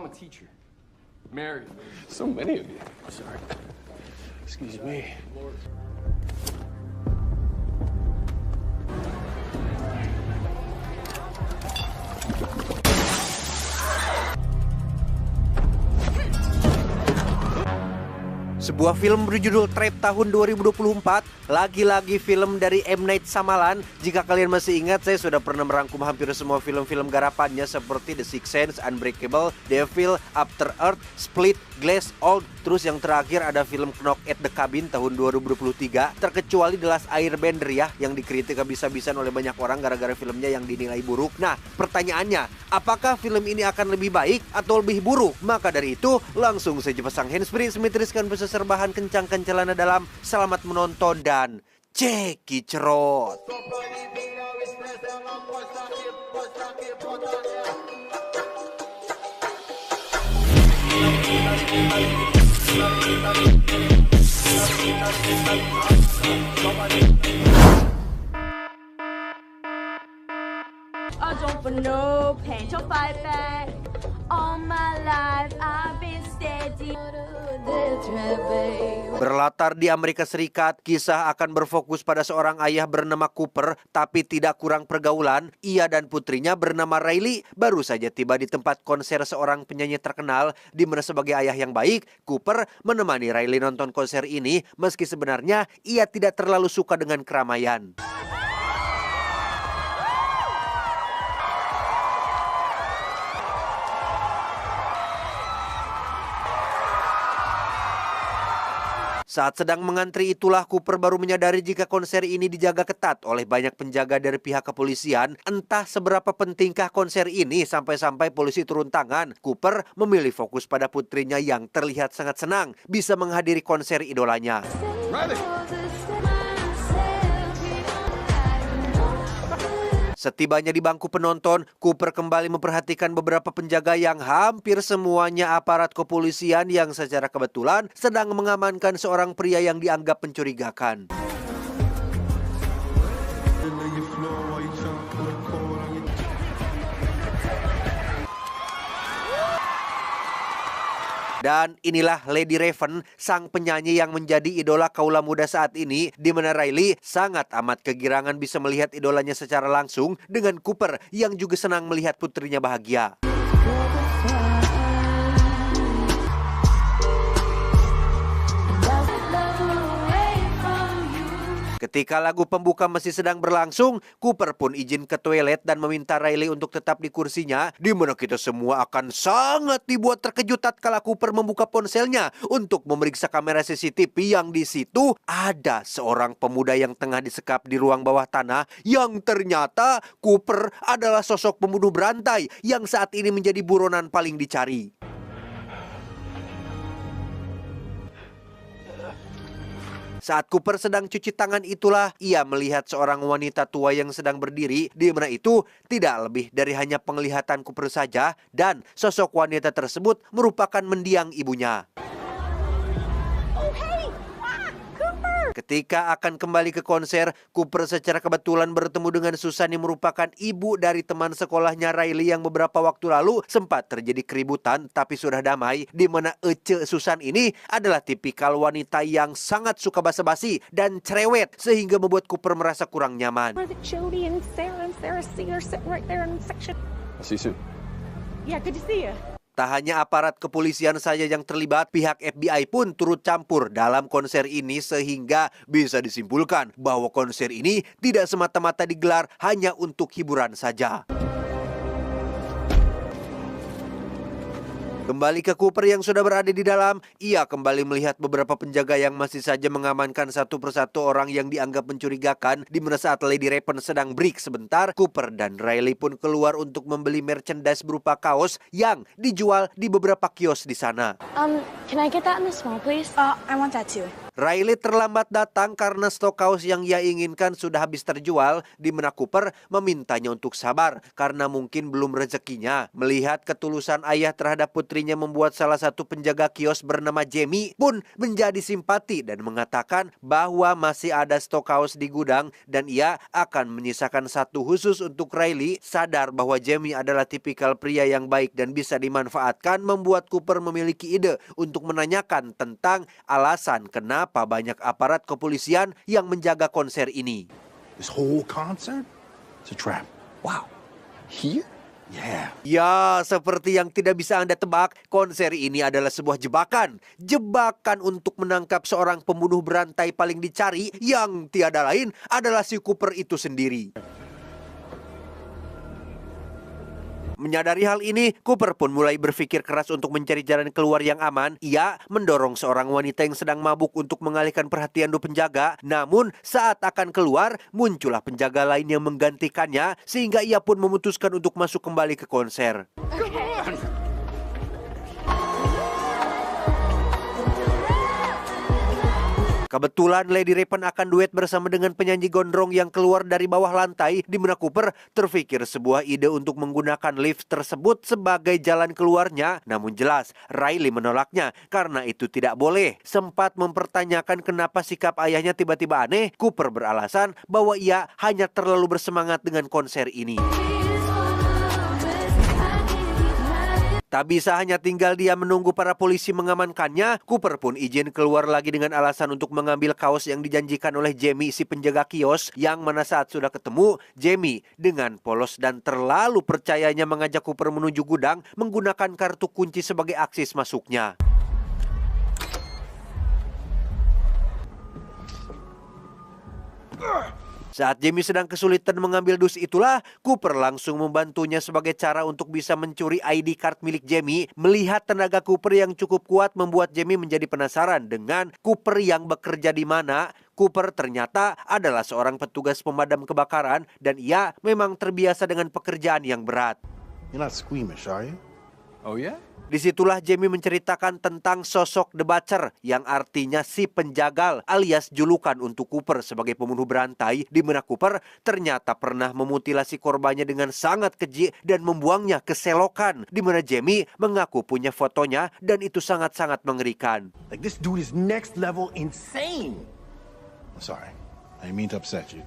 I'm a teacher. Mary. So many of you. Sorry. Excuse me. Sebuah film berjudul Trap tahun 2024, lagi-lagi film dari M. Night Shyamalan. Jika kalian masih ingat, saya sudah pernah merangkum hampir semua film-film garapannya seperti The Sixth Sense, Unbreakable, Devil, After Earth, Split, Glass, Old. Terus yang terakhir ada film Knock at the Cabin tahun 2023, terkecuali The Last Airbender ya, yang dikritik habis-habisan oleh banyak orang gara-gara filmnya yang dinilai buruk. Nah, pertanyaannya, apakah film ini akan lebih baik atau lebih buruk? Maka dari itu, langsung saja pasang handsfree, semitriskan serbahan kencangkan celana dalam. Selamat menonton dan cekicrot. I don't for no pain to fight back. All my life I've been steady. Berlatar di Amerika Serikat, kisah akan berfokus pada seorang ayah bernama Cooper, tapi tidak kurang pergaulan. Ia dan putrinya bernama Riley baru saja tiba di tempat konser seorang penyanyi terkenal, di mana sebagai ayah yang baik, Cooper menemani Riley nonton konser ini, meski sebenarnya ia tidak terlalu suka dengan keramaian. Saat sedang mengantri itulah Cooper baru menyadari jika konser ini dijaga ketat oleh banyak penjaga dari pihak kepolisian. Entah seberapa pentingkah konser ini sampai-sampai polisi turun tangan. Cooper memilih fokus pada putrinya yang terlihat sangat senang bisa menghadiri konser idolanya. Riley! Setibanya di bangku penonton, Cooper kembali memperhatikan beberapa penjaga yang hampir semuanya aparat kepolisian yang secara kebetulan sedang mengamankan seorang pria yang dianggap mencurigakan. Dan inilah Lady Raven, sang penyanyi yang menjadi idola kaula muda saat ini, di mana Riley sangat amat kegirangan bisa melihat idolanya secara langsung dengan Cooper yang juga senang melihat putrinya bahagia. Ketika lagu pembuka masih sedang berlangsung, Cooper pun izin ke toilet dan meminta Riley untuk tetap di kursinya, di mana kita semua akan sangat dibuat terkejut tatkala Cooper membuka ponselnya untuk memeriksa kamera CCTV yang di situ ada seorang pemuda yang tengah disekap di ruang bawah tanah, yang ternyata Cooper adalah sosok pembunuh berantai yang saat ini menjadi buronan paling dicari. Saat Cooper sedang cuci tangan itulah ia melihat seorang wanita tua yang sedang berdiri, di mana itu tidak lebih dari hanya penglihatan Cooper saja, dan sosok wanita tersebut merupakan mendiang ibunya. Ketika akan kembali ke konser, Cooper secara kebetulan bertemu dengan Susan yang merupakan ibu dari teman sekolahnya Riley yang beberapa waktu lalu sempat terjadi keributan tapi sudah damai, di mana Ece Susan ini adalah tipikal wanita yang sangat suka basa-basi dan cerewet sehingga membuat Cooper merasa kurang nyaman. Jody and Sarah see her sitting right there in section. See you soon. Yeah, good to see you. Tak hanya aparat kepolisian saja yang terlibat, pihak FBI pun turut campur dalam konser ini sehingga bisa disimpulkan bahwa konser ini tidak semata-mata digelar hanya untuk hiburan saja. Kembali ke Cooper yang sudah berada di dalam, ia kembali melihat beberapa penjaga yang masih saja mengamankan satu persatu orang yang dianggap mencurigakan, di mana saat Lady Raven sedang break sebentar, Cooper dan Riley pun keluar untuk membeli merchandise berupa kaos yang dijual di beberapa kios di sana. Can I get that in the small, please? I want that too. Riley terlambat datang karena stok kaos yang ia inginkan sudah habis terjual, di mana Cooper memintanya untuk sabar karena mungkin belum rezekinya. Melihat ketulusan ayah terhadap putrinya membuat salah satu penjaga kios bernama Jamie pun menjadi simpati dan mengatakan bahwa masih ada stok kaos di gudang dan ia akan menyisakan satu khusus untuk Riley. Sadar bahwa Jamie adalah tipikal pria yang baik dan bisa dimanfaatkan, membuat Cooper memiliki ide untuk menanyakan tentang alasan kenapa banyak aparat kepolisian yang menjaga konser ini. This whole concert? It's a trap. Wow. Here? Yeah. Ya, seperti yang tidak bisa Anda tebak, konser ini adalah sebuah jebakan. Jebakan untuk menangkap seorang pembunuh berantai paling dicari yang tiada lain adalah si Cooper itu sendiri. Menyadari hal ini, Cooper pun mulai berpikir keras untuk mencari jalan keluar yang aman. Ia mendorong seorang wanita yang sedang mabuk untuk mengalihkan perhatian dua penjaga. Namun, saat akan keluar, muncullah penjaga lain yang menggantikannya, sehingga ia pun memutuskan untuk masuk kembali ke konser. Kebetulan Lady Raven akan duet bersama dengan penyanyi gondrong yang keluar dari bawah lantai, di mana Cooper terpikir sebuah ide untuk menggunakan lift tersebut sebagai jalan keluarnya. Namun jelas Riley menolaknya karena itu tidak boleh. Sempat mempertanyakan kenapa sikap ayahnya tiba-tiba aneh, Cooper beralasan bahwa ia hanya terlalu bersemangat dengan konser ini. Tak bisa hanya tinggal dia menunggu para polisi mengamankannya, Cooper pun izin keluar lagi dengan alasan untuk mengambil kaos yang dijanjikan oleh Jamie, si penjaga kios, yang mana saat sudah ketemu, Jamie dengan polos dan terlalu percayanya mengajak Cooper menuju gudang menggunakan kartu kunci sebagai akses masuknya. Saat Jamie sedang kesulitan mengambil dus itulah, Cooper langsung membantunya sebagai cara untuk bisa mencuri ID card milik Jamie. Melihat tenaga Cooper yang cukup kuat membuat Jamie menjadi penasaran dengan Cooper yang bekerja di mana. Cooper ternyata adalah seorang petugas pemadam kebakaran dan ia memang terbiasa dengan pekerjaan yang berat. You're not squeamish, are you? Oh, yeah? Disitulah Jamie menceritakan tentang sosok The Butcher yang artinya si penjagal alias julukan untuk Cooper sebagai pembunuh berantai, di mana Cooper ternyata pernah memutilasi korbannya dengan sangat keji dan membuangnya ke selokan, di mana Jamie mengaku punya fotonya dan itu sangat-sangat mengerikan. Like, this dude is next level insane. I'm sorry. I didn't mean to upset you.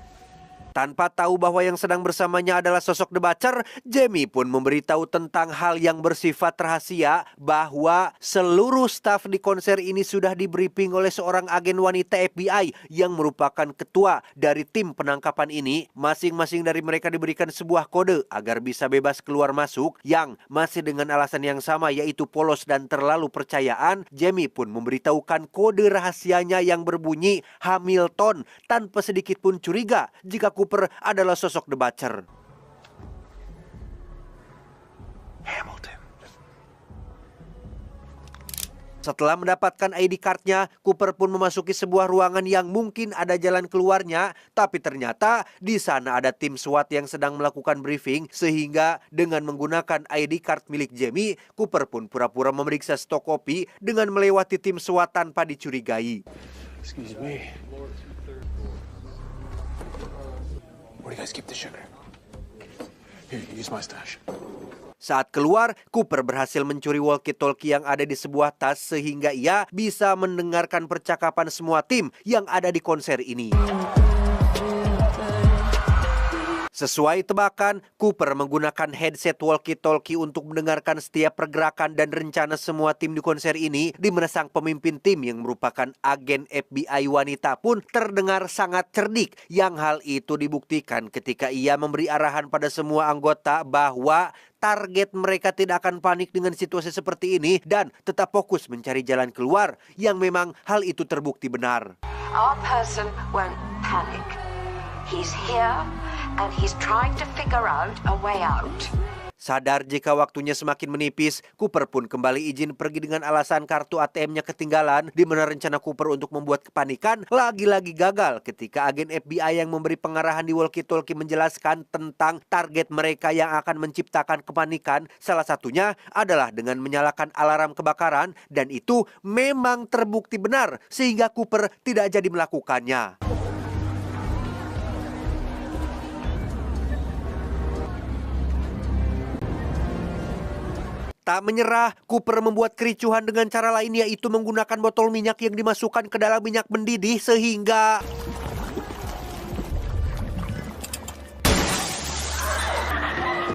Tanpa tahu bahwa yang sedang bersamanya adalah sosok The Butcher, Jamie pun memberitahu tentang hal yang bersifat rahasia bahwa seluruh staf di konser ini sudah di-briefing oleh seorang agen wanita FBI yang merupakan ketua dari tim penangkapan ini. Masing-masing dari mereka diberikan sebuah kode agar bisa bebas keluar masuk yang masih dengan alasan yang sama, yaitu polos dan terlalu percayaan. Jamie pun memberitahukan kode rahasianya yang berbunyi Hamilton tanpa sedikit pun curiga jika Cooper adalah sosok The Butcher. Hamilton. Setelah mendapatkan ID card-nya, Cooper pun memasuki sebuah ruangan yang mungkin ada jalan keluarnya, tapi ternyata di sana ada tim SWAT yang sedang melakukan briefing, sehingga dengan menggunakan ID card milik Jamie, Cooper pun pura-pura memeriksa stok kopi dengan melewati tim SWAT tanpa dicurigai. Excuse me. Where do you guys keep the sugar? Here, use my stash. Saat keluar, Cooper berhasil mencuri walkie-talkie yang ada di sebuah tas sehingga ia bisa mendengarkan percakapan semua tim yang ada di konser ini. Sesuai tebakan, Cooper menggunakan headset walkie-talkie untuk mendengarkan setiap pergerakan dan rencana semua tim di konser ini, di mana sang pemimpin tim yang merupakan agen FBI wanita pun terdengar sangat cerdik, yang hal itu dibuktikan ketika ia memberi arahan pada semua anggota bahwa target mereka tidak akan panik dengan situasi seperti ini dan tetap fokus mencari jalan keluar, yang memang hal itu terbukti benar. Our person won't panic. He's here and he's trying to figure out a way out. Sadar jika waktunya semakin menipis, Cooper pun kembali izin pergi dengan alasan kartu ATM-nya ketinggalan, di mana rencana Cooper untuk membuat kepanikan lagi-lagi gagal ketika agen FBI yang memberi pengarahan di walkie-talkie menjelaskan tentang target mereka yang akan menciptakan kepanikan. Salah satunya adalah dengan menyalakan alarm kebakaran, dan itu memang terbukti benar sehingga Cooper tidak jadi melakukannya. Tak menyerah, Cooper membuat kericuhan dengan cara lain, yaitu menggunakan botol minyak yang dimasukkan ke dalam minyak mendidih sehingga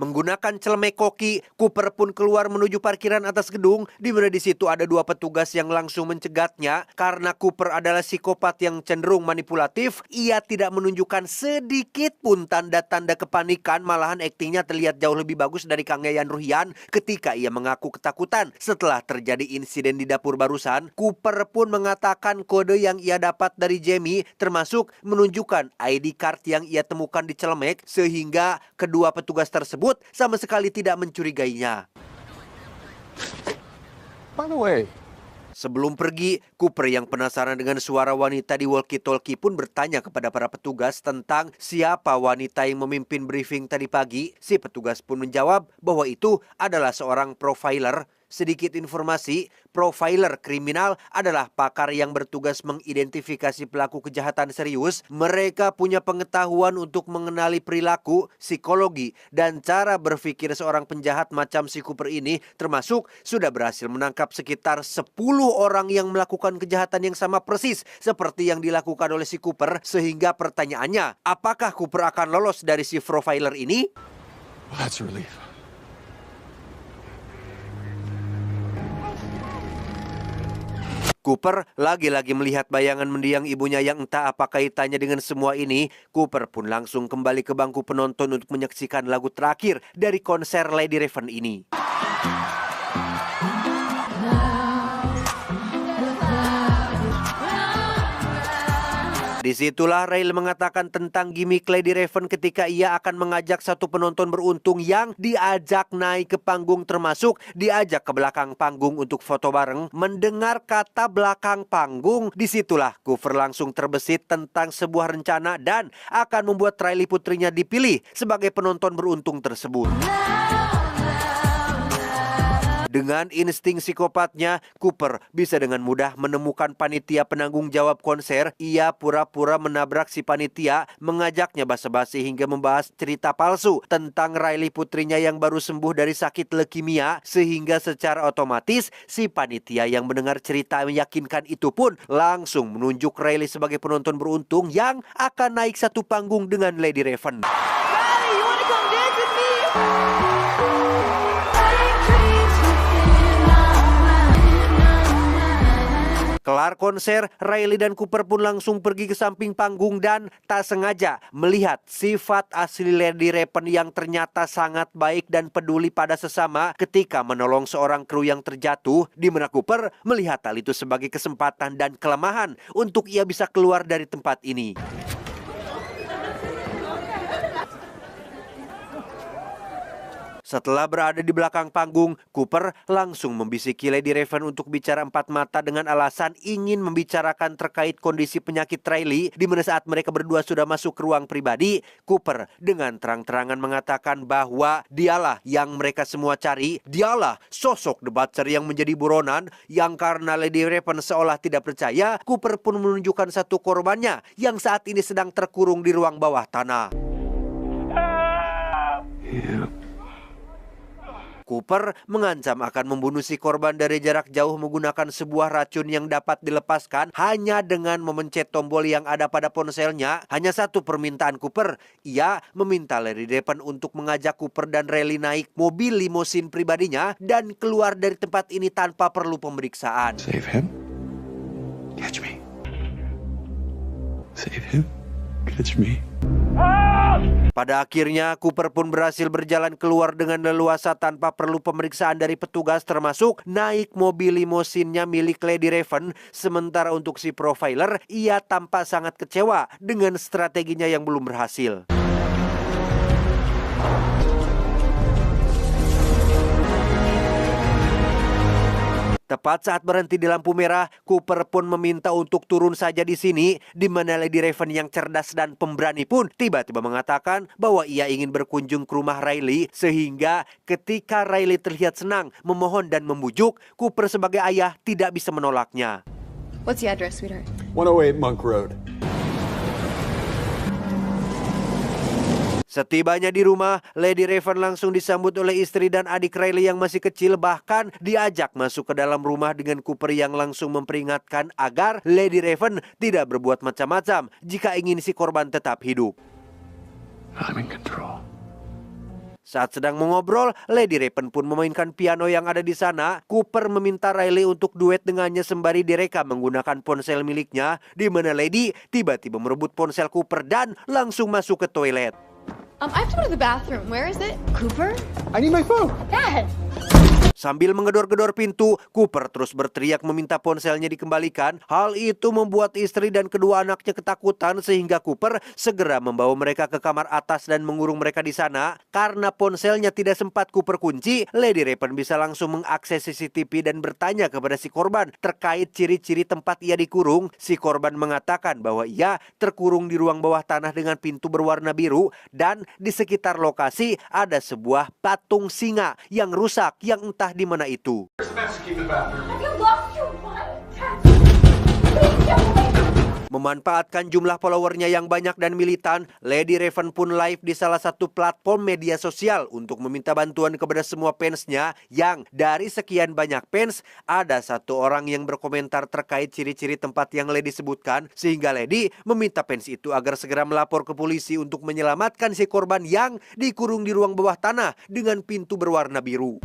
menggunakan celemek koki, Cooper pun keluar menuju parkiran atas gedung, di mana di situ ada dua petugas yang langsung mencegatnya. Karena Cooper adalah psikopat yang cenderung manipulatif, ia tidak menunjukkan sedikit pun tanda-tanda kepanikan, malahan aktingnya terlihat jauh lebih bagus dari Kang Yayan Ruhian ketika ia mengaku ketakutan setelah terjadi insiden di dapur barusan. Cooper pun mengatakan kode yang ia dapat dari Jamie, termasuk menunjukkan ID card yang ia temukan di celemek, sehingga kedua petugas tersebut sama sekali tidak mencurigainya. By the way, sebelum pergi, Cooper yang penasaran dengan suara wanita di walkie-talkie pun bertanya kepada para petugas tentang siapa wanita yang memimpin briefing tadi pagi. Si petugas pun menjawab bahwa itu adalah seorang profiler. Sedikit informasi, profiler kriminal adalah pakar yang bertugas mengidentifikasi pelaku kejahatan serius. Mereka punya pengetahuan untuk mengenali perilaku, psikologi, dan cara berpikir seorang penjahat macam si Cooper ini, termasuk sudah berhasil menangkap sekitar 10 orang yang melakukan kejahatan yang sama persis seperti yang dilakukan oleh si Cooper. Sehingga pertanyaannya, apakah Cooper akan lolos dari si profiler ini? well, that's a relief. Cooper lagi-lagi melihat bayangan mendiang ibunya yang entah apa kaitannya dengan semua ini. Cooper pun langsung kembali ke bangku penonton untuk menyaksikan lagu terakhir dari konser Lady Raven ini. Disitulah Riley mengatakan tentang gimmick Lady Raven ketika ia akan mengajak satu penonton beruntung yang diajak naik ke panggung, termasuk diajak ke belakang panggung untuk foto bareng. Mendengar kata belakang panggung, disitulah Cooper langsung terbesit tentang sebuah rencana dan akan membuat Riley putrinya dipilih sebagai penonton beruntung tersebut. Dengan insting psikopatnya, Cooper bisa dengan mudah menemukan panitia penanggung jawab konser. Ia pura-pura menabrak si panitia, mengajaknya basa-basi hingga membahas cerita palsu tentang Riley putrinya yang baru sembuh dari sakit leukemia, sehingga secara otomatis si panitia yang mendengar cerita meyakinkan itu pun langsung menunjuk Riley sebagai penonton beruntung yang akan naik satu panggung dengan Lady Raven. Riley, you wanna come dance with me? Kelar konser, Riley dan Cooper pun langsung pergi ke samping panggung dan tak sengaja melihat sifat asli Lady Raven yang ternyata sangat baik dan peduli pada sesama ketika menolong seorang kru yang terjatuh, di mana Cooper melihat hal itu sebagai kesempatan dan kelemahan untuk ia bisa keluar dari tempat ini. Setelah berada di belakang panggung, Cooper langsung membisiki Lady Raven untuk bicara empat mata dengan alasan ingin membicarakan terkait kondisi penyakit Riley, di mana saat mereka berdua sudah masuk ke ruang pribadi, Cooper dengan terang-terangan mengatakan bahwa dialah yang mereka semua cari, dialah sosok The Butcher yang menjadi buronan, yang karena Lady Raven seolah tidak percaya, Cooper pun menunjukkan satu korbannya yang saat ini sedang terkurung di ruang bawah tanah. Cooper mengancam akan membunuh si korban dari jarak jauh menggunakan sebuah racun yang dapat dilepaskan hanya dengan memencet tombol yang ada pada ponselnya. Hanya satu permintaan Cooper, ia meminta Lady Raven untuk mengajak Cooper dan Riley naik mobil limosin pribadinya dan keluar dari tempat ini tanpa perlu pemeriksaan. Save him. Catch me. Save him. Catch me. Pada akhirnya, Cooper pun berhasil berjalan keluar dengan leluasa tanpa perlu pemeriksaan dari petugas, termasuk naik mobil limosinnya milik Lady Raven. Sementara untuk si profiler, ia tampak sangat kecewa dengan strateginya yang belum berhasil. Tepat saat berhenti di lampu merah, Cooper pun meminta untuk turun saja di sini, di mana Lady Raven yang cerdas dan pemberani pun tiba-tiba mengatakan bahwa ia ingin berkunjung ke rumah Riley, sehingga ketika Riley terlihat senang, memohon dan membujuk, Cooper sebagai ayah tidak bisa menolaknya. What's the address, sweetheart? 108 Monk Road. Setibanya di rumah, Lady Raven langsung disambut oleh istri dan adik Riley yang masih kecil, bahkan diajak masuk ke dalam rumah dengan Cooper yang langsung memperingatkan agar Lady Raven tidak berbuat macam-macam jika ingin si korban tetap hidup. I'm in control. Saat sedang mengobrol, Lady Raven pun memainkan piano yang ada di sana. Cooper meminta Riley untuk duet dengannya sembari direkam menggunakan ponsel miliknya, di mana Lady tiba-tiba merebut ponsel Cooper dan langsung masuk ke toilet. I have to go to the bathroom. Where is it? Cooper? I need my phone. Dad! Sambil menggedor-gedor pintu, Cooper terus berteriak meminta ponselnya dikembalikan. Hal itu membuat istri dan kedua anaknya ketakutan, sehingga Cooper segera membawa mereka ke kamar atas dan mengurung mereka di sana. Karena ponselnya tidak sempat Cooper kunci, Lady Raven bisa langsung mengakses CCTV dan bertanya kepada si korban terkait ciri-ciri tempat ia dikurung. Si korban mengatakan bahwa ia terkurung di ruang bawah tanah dengan pintu berwarna biru, dan di sekitar lokasi ada sebuah patung singa yang rusak yang entah di mana itu. Memanfaatkan jumlah followernya yang banyak dan militan, Lady Raven pun live di salah satu platform media sosial untuk meminta bantuan kepada semua fansnya, yang dari sekian banyak fans, ada satu orang yang berkomentar terkait ciri-ciri tempat yang Lady sebutkan, sehingga Lady meminta fans itu agar segera melapor ke polisi untuk menyelamatkan si korban yang dikurung di ruang bawah tanah dengan pintu berwarna biru.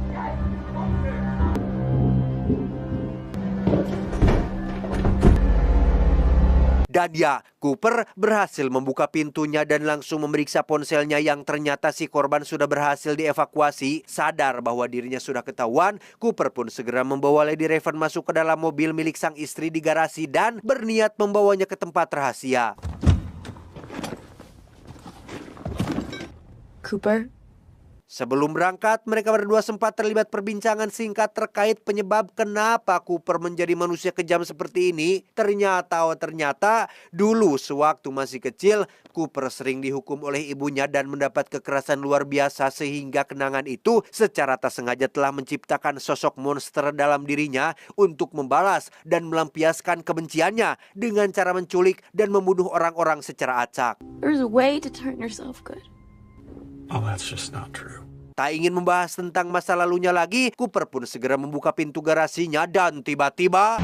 Dan ya, Cooper berhasil membuka pintunya dan langsung memeriksa ponselnya yang ternyata si korban sudah berhasil dievakuasi. Sadar bahwa dirinya sudah ketahuan, Cooper pun segera membawa Lady Raven masuk ke dalam mobil milik sang istri di garasi dan berniat membawanya ke tempat rahasia. Cooper? Sebelum berangkat, mereka berdua sempat terlibat perbincangan singkat terkait penyebab kenapa Cooper menjadi manusia kejam seperti ini. Ternyata dulu sewaktu masih kecil, Cooper sering dihukum oleh ibunya dan mendapat kekerasan luar biasa, sehingga kenangan itu secara tak sengaja telah menciptakan sosok monster dalam dirinya untuk membalas dan melampiaskan kebenciannya dengan cara menculik dan membunuh orang-orang secara acak. There's a way to turn yourself good. Oh, that's just not true. Tak ingin membahas tentang masa lalunya lagi, Cooper pun segera membuka pintu garasinya dan tiba-tiba...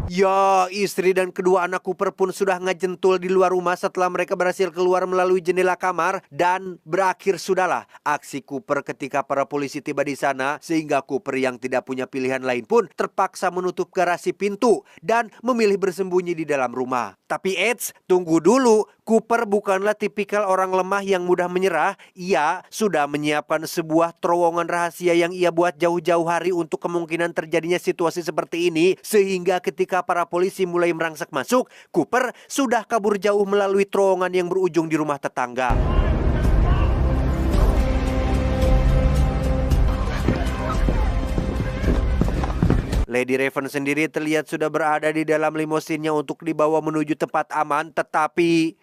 Ya, istri dan kedua anak Cooper pun sudah ngejentul di luar rumah setelah mereka berhasil keluar melalui jendela kamar. Dan berakhir sudahlah aksi Cooper ketika para polisi tiba di sana, sehingga Cooper yang tidak punya pilihan lain pun terpaksa menutup garasi pintu dan memilih bersembunyi di dalam rumah. Tapi eits, tunggu dulu, Cooper bukanlah tipikal orang lemah yang mudah menyerah. Ia sudah menyiapkan sebuah terowongan rahasia yang ia buat jauh-jauh hari untuk kemungkinan terjadinya situasi seperti ini, sehingga ketika para polisi mulai merangsek masuk, Cooper sudah kabur jauh melalui terowongan yang berujung di rumah tetangga. Lady Raven sendiri terlihat sudah berada di dalam limosinnya untuk dibawa menuju tempat aman, tetapi...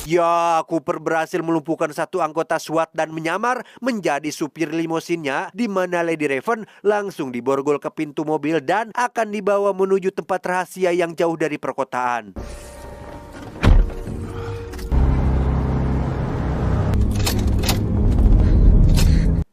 Ya, Cooper berhasil melumpuhkan satu anggota SWAT dan menyamar menjadi supir limosinnya, di mana Lady Raven langsung diborgol ke pintu mobil dan akan dibawa menuju tempat rahasia yang jauh dari perkotaan.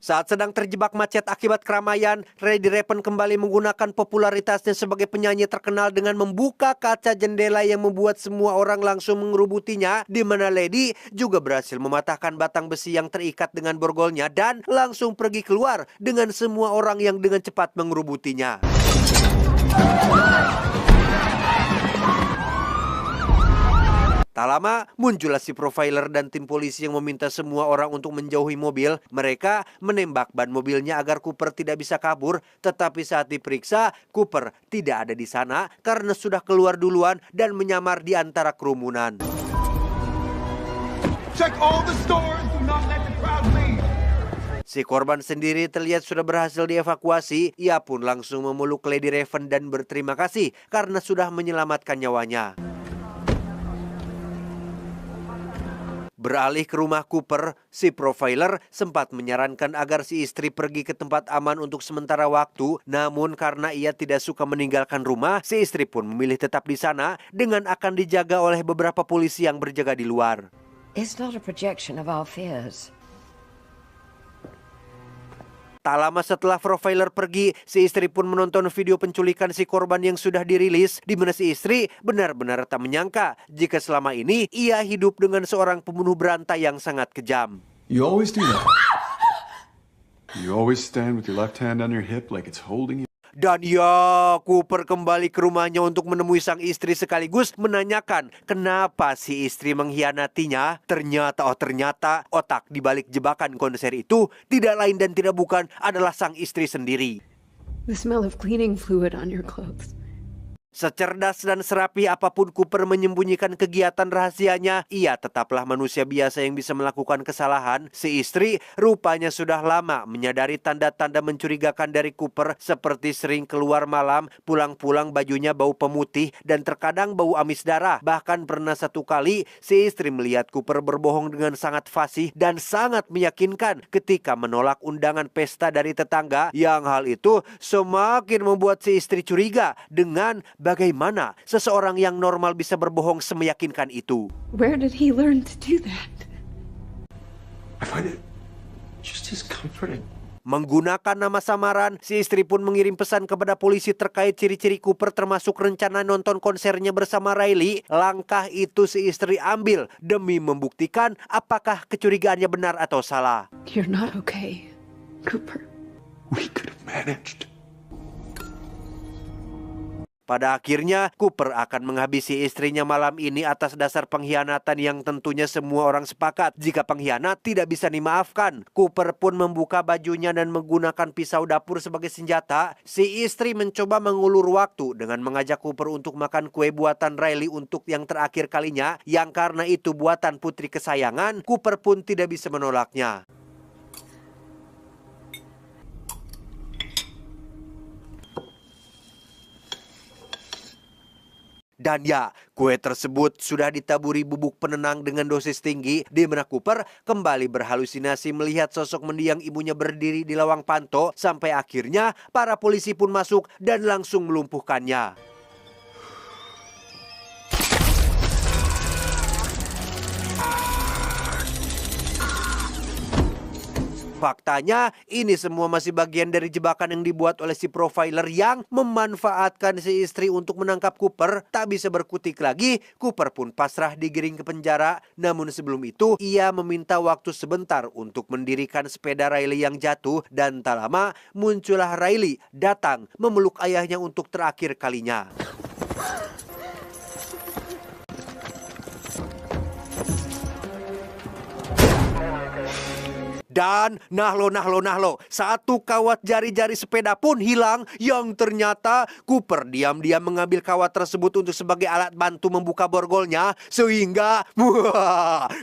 Saat sedang terjebak macet akibat keramaian, Lady Raven kembali menggunakan popularitasnya sebagai penyanyi terkenal dengan membuka kaca jendela yang membuat semua orang langsung mengerubutinya, di mana Lady juga berhasil mematahkan batang besi yang terikat dengan borgolnya dan langsung pergi keluar dengan semua orang yang dengan cepat mengerubutinya. Tak lama, muncullah si profiler dan tim polisi yang meminta semua orang untuk menjauhi mobil. Mereka menembak ban mobilnya agar Cooper tidak bisa kabur. Tetapi saat diperiksa, Cooper tidak ada di sana karena sudah keluar duluan dan menyamar di antara kerumunan. Check all the stores. Do not let the crowd leave. Si korban sendiri terlihat sudah berhasil dievakuasi. Ia pun langsung memeluk Lady Raven dan berterima kasih karena sudah menyelamatkan nyawanya. Beralih ke rumah Cooper, si profiler sempat menyarankan agar si istri pergi ke tempat aman untuk sementara waktu. Namun karena ia tidak suka meninggalkan rumah, si istri pun memilih tetap di sana dengan akan dijaga oleh beberapa polisi yang berjaga di luar. It's not a projection of our fears. Tak lama setelah profiler pergi, si istri pun menonton video penculikan si korban yang sudah dirilis, di mana si istri benar-benar tak menyangka jika selama ini ia hidup dengan seorang pembunuh berantai yang sangat kejam. You always do that. You always stand with your left hand on your hip like it's holding you. Dan ya, Cooper kembali ke rumahnya untuk menemui sang istri sekaligus menanyakan kenapa si istri mengkhianatinya. Ternyata otak di balik jebakan konser itu tidak lain dan tidak bukan adalah sang istri sendiri. The smell of cleaning fluid on your clothes. Secerdas dan serapi apapun Cooper menyembunyikan kegiatan rahasianya, ia tetaplah manusia biasa yang bisa melakukan kesalahan. Si istri rupanya sudah lama menyadari tanda-tanda mencurigakan dari Cooper, seperti sering keluar malam, pulang-pulang bajunya bau pemutih dan terkadang bau amis darah. Bahkan pernah satu kali si istri melihat Cooper berbohong dengan sangat fasih dan sangat meyakinkan ketika menolak undangan pesta dari tetangga. Yang hal itu semakin membuat si istri curiga dengan bagaimana seseorang yang normal bisa berbohong semeyakinkan itu. Where did he learn to do that? I find it just as comforting. Menggunakan nama samaran, si istri pun mengirim pesan kepada polisi terkait ciri-ciri Cooper termasuk rencana nonton konsernya bersama Riley. Langkah itu si istri ambil demi membuktikan apakah kecurigaannya benar atau salah. You're not okay, Cooper. We could have managed. Pada akhirnya, Cooper akan menghabisi istrinya malam ini atas dasar pengkhianatan yang tentunya semua orang sepakat. Jika pengkhianat tidak bisa dimaafkan, Cooper pun membuka bajunya dan menggunakan pisau dapur sebagai senjata. Si istri mencoba mengulur waktu dengan mengajak Cooper untuk makan kue buatan Riley untuk yang terakhir kalinya, yang karena itu buatan putri kesayangan. Cooper pun tidak bisa menolaknya. Dan ya, kue tersebut sudah ditaburi bubuk penenang dengan dosis tinggi, di mana Cooper kembali berhalusinasi melihat sosok mendiang ibunya berdiri di lawang panto, sampai akhirnya para polisi pun masuk dan langsung melumpuhkannya. Faktanya, ini semua masih bagian dari jebakan yang dibuat oleh si profiler yang memanfaatkan si istri untuk menangkap Cooper. Tak bisa berkutik lagi, Cooper pun pasrah digiring ke penjara. Namun sebelum itu, ia meminta waktu sebentar untuk mendirikan sepeda Riley yang jatuh. Dan tak lama, muncullah Riley datang memeluk ayahnya untuk terakhir kalinya. Dan nahlo, satu kawat jari-jari sepeda pun hilang, yang ternyata Cooper diam-diam mengambil kawat tersebut untuk sebagai alat bantu membuka borgolnya, sehingga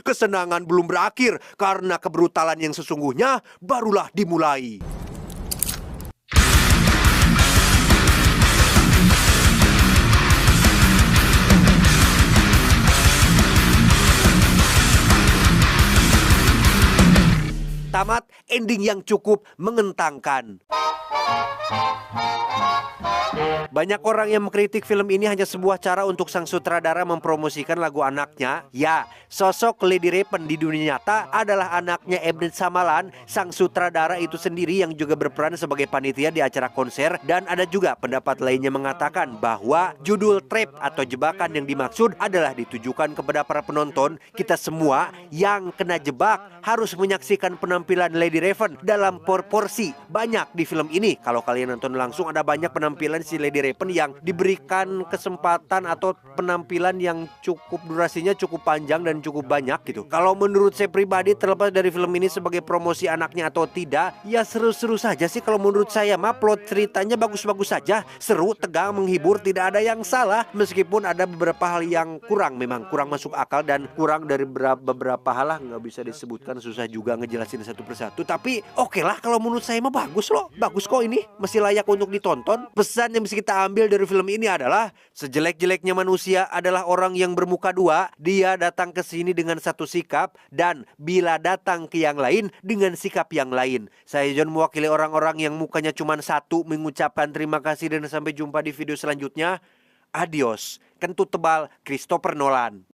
kesenangan belum berakhir karena kebrutalan yang sesungguhnya barulah dimulai. Tamat ending yang cukup mengentangkan. Banyak orang yang mengkritik film ini hanya sebuah cara untuk sang sutradara mempromosikan lagu anaknya. Ya, sosok Lady Raven di dunia nyata adalah anaknya M. Night Shyamalan, sang sutradara itu sendiri yang juga berperan sebagai panitia di acara konser. Dan ada juga pendapat lainnya mengatakan bahwa judul trap atau jebakan yang dimaksud adalah ditujukan kepada para penonton. Kita semua yang kena jebak harus menyaksikan penampilan Lady Raven dalam proporsi banyak di film ini. Kalau kalian nonton langsung, ada banyak penampilan si Lady Raven yang diberikan kesempatan atau penampilan yang durasinya cukup panjang dan cukup banyak gitu. Kalau menurut saya pribadi, terlepas dari film ini sebagai promosi anaknya atau tidak, ya seru-seru saja sih kalau menurut saya mah. Plot ceritanya bagus-bagus saja, seru, tegang, menghibur, tidak ada yang salah. Meskipun ada beberapa hal yang memang kurang masuk akal dan kurang dari beberapa hal lah, nggak bisa disebutkan, susah juga ngejelasin satu persatu. Tapi oke lah, kalau menurut saya mah bagus loh, bagus kok ini, masih layak untuk ditonton. Pesan yang bisa kita ambil dari film ini adalah sejelek-jeleknya manusia adalah orang yang bermuka dua. Dia datang ke sini dengan satu sikap, dan bila datang ke yang lain dengan sikap yang lain. Saya John mewakili orang-orang yang mukanya cuma satu, mengucapkan terima kasih dan sampai jumpa di video selanjutnya. Adios. Kentut tebal, Christopher Nolan.